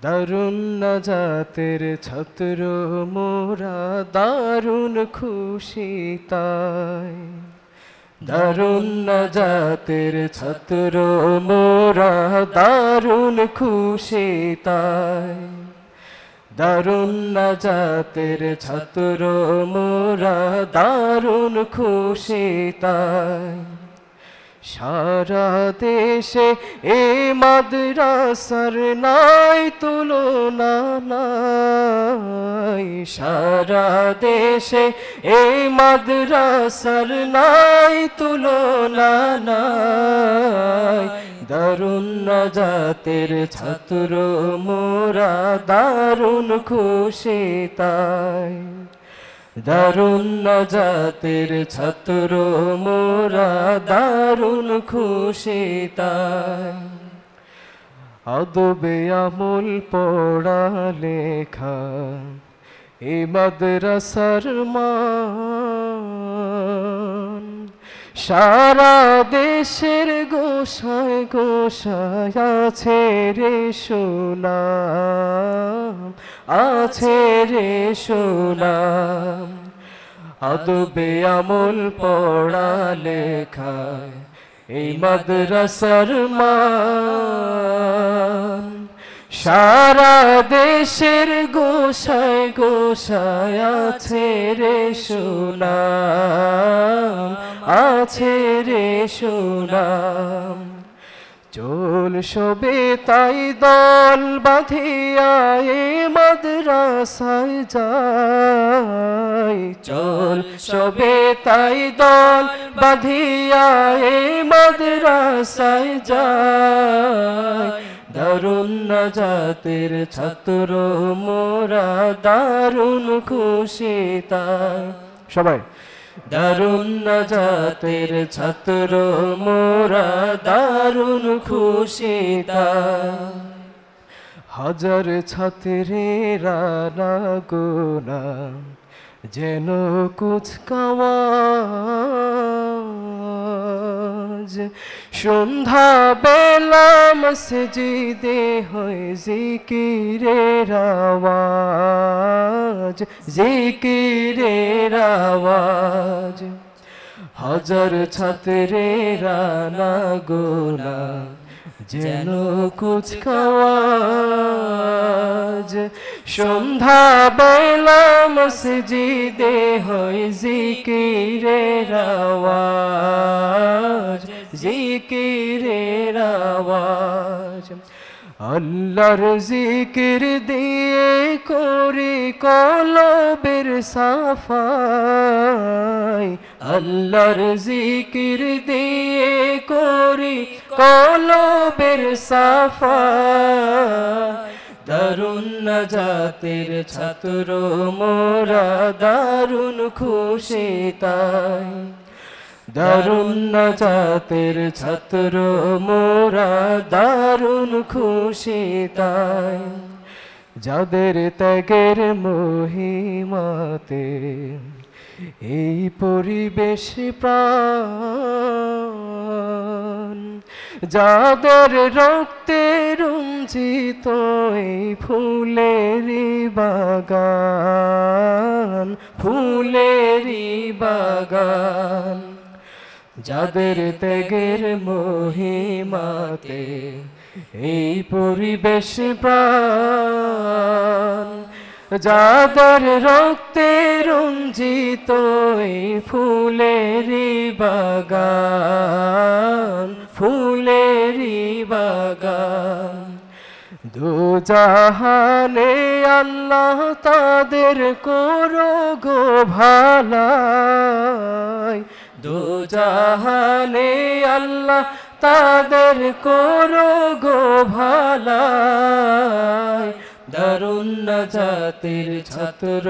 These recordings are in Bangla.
দারুণ নাজাতের ছাত্র মোরা দারুণ খুশি তাই দারুণ নাজাতের ছাত্র মোরা দারুণ খুশি তাই দারুণ নাজাতের ছাত্র মোরা দারুণ খুশি তাই সারা দেশে এ মাদ্রাসার নাই তুলনা নাই সারা দেশে এ মাদ্রাসার নাই তুলনা নাই দারুণ নাজাতের ছাত্র মোরা দারুণ খুশি তাই দারুণ নাজাতের ছাত্র মোরা দারুণ খুশি তাই আদবে আমল পড়া লেখা এ মাদ্রাসার মান সারা দেশের গোসায় গোসায় আছে রে সুনাম আছে রে সুনাম আদবে আমল পড়া লেখায় এই মাদ্রাসার মান সারা দেশের গোসায় গোসায় আছে রে সুনাম আছে রে সুনাম চোল শোবে তাই দল বাঁধিয়া এ মাদ্রাসায় যায় চোল শোবে তাই দল বাঁধিয়া এ মাদ্রাসায় যায় দারুণ নাজাতের ছাত্র মোরা দারুণ খুশি তাই সবাই দারুণ নাজাতের ছাত্র মোরা দারুণ খুশি তাই হাজার ছাত্রেরা না গোনা যেন কুচকাওয়াজ সন্ধ্যা বেলা মসজিদে হয় জিকিরের আওয়াজ জিকিরের আওয়াজ হাজার ছাত্রেরা না গোনা যেন কুচকাওয়াজ সন্ধ্যা বেলা মসজিদে হয় জিকিরের আওয়াজ জিকিরের আওয়াজ আল্লাহর জিকির দিয়ে করি কলবের সাফাই আল্লাহর জিকির দিয়ে করি কলবের সাফাই দারুণ নাজাতের ছাত্র মোরা দারুণ খুশি তাই দারুণ নাজাতের ছাত্র মোরা দারুণ খুশি তাই যাদের ত্যাগের মহিমাতে এই পরিবেশ প্রাণ যাদের রক্তে রঞ্জিত এই ফুলেরই বাগান ফুলেরই বাগান যাদের ত্যাগের মহিমাতে এই পরিবেশ প্রাণ যাদের রক্তে রঞ্জিত এই ফুলেরই বাগান ফুলেরই বাগান দুজাহানে আল্লাহ তাদের করো গো ভালাই দুজাহানে আল্লাহ তাদের করো গো ভালাই দারুণ নাজাতের ছাত্র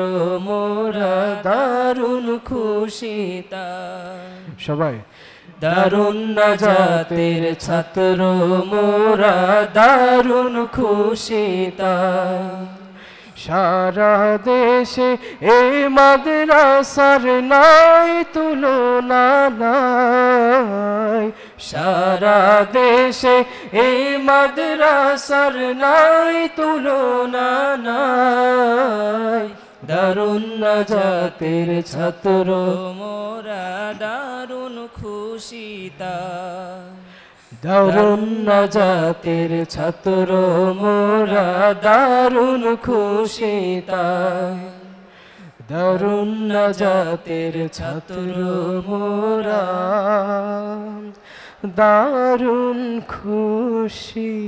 মোরা দারুণ খুশি তাই সবাই দারুণ নাজাতের ছাত্র মোরা দারুণ খুশি তাই সারা দেশে এই মাদ্রাসার নাই তুলনা নাই, সারা দেশে এই মাদ্রাসার নাই তুলনা নাই। দারুন নাজাতের ছাত্র মোরা দারুন খুশিতা, দারুন নাজাতের ছাত্র মোরা দারুন খুশিতা, দারুন নাজাতের ছাত্র মোরা দারুন খুশিতা।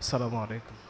আসসালামু আলাইকুম।